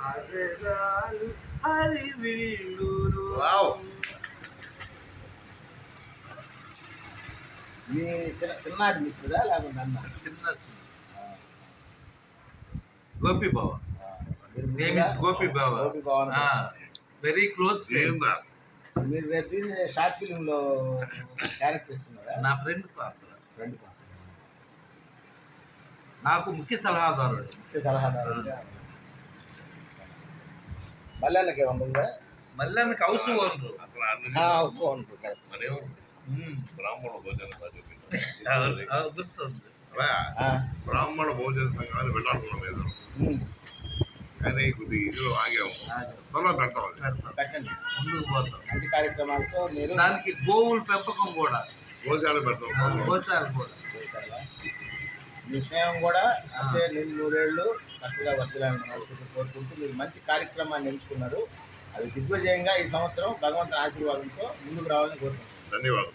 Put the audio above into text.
ఆశరాలు హరివిల్లులు. మీ చిన్ననాటి మిత్రుడా లేకుండా అన్న? చిన్న గోపి బావ. నేమ్ ఇస్ గోపి బావ. Very close friends. మీరు రేపు తీసే షార్ట్ ఫిల్మ్ లో క్యారెక్టర్ ఇస్తున్నారా? నా ఫ్రెండ్ పాత్ర. ఫ్రెండ్ పాత్ర. నాకు ముఖ్య సలహాదారుడు. మల్లన్నకి ఏమన్నా? మల్లన్నకి హౌస్ ఓనరు. బ్రాహ్మణ భోజన గుర్తుంది. బ్రాహ్మణ భోజన సంఘాలు వెళ్ళాలనుకున్నాం ఏదో, కానీ కొద్దిగా ఇదిలో ఆగాము. త్వరలో పెట్టండి, ముందుకు పోతాం. మంచి కార్యక్రమాలతో మీరు దానికి గోవుల పెంపకం కూడా, భోజనాలు పెడతాం. గోచాలు కూడా. మీ స్నేహం కూడా అంటే నేను 3 ఏళ్ళు చక్కగా వర్తిల్లాలని మనస్ఫూర్తిగా కోరుకుంటూ మీరు మంచి కార్యక్రమాన్ని ఎంచుకున్నారు. అది దిగ్విజయంగా ఈ సంవత్సరం భగవంతుని ఆశీర్వాదంతో ముందుకు రావాలని కోరుకుంటున్నాను. ధన్యవాదాలు.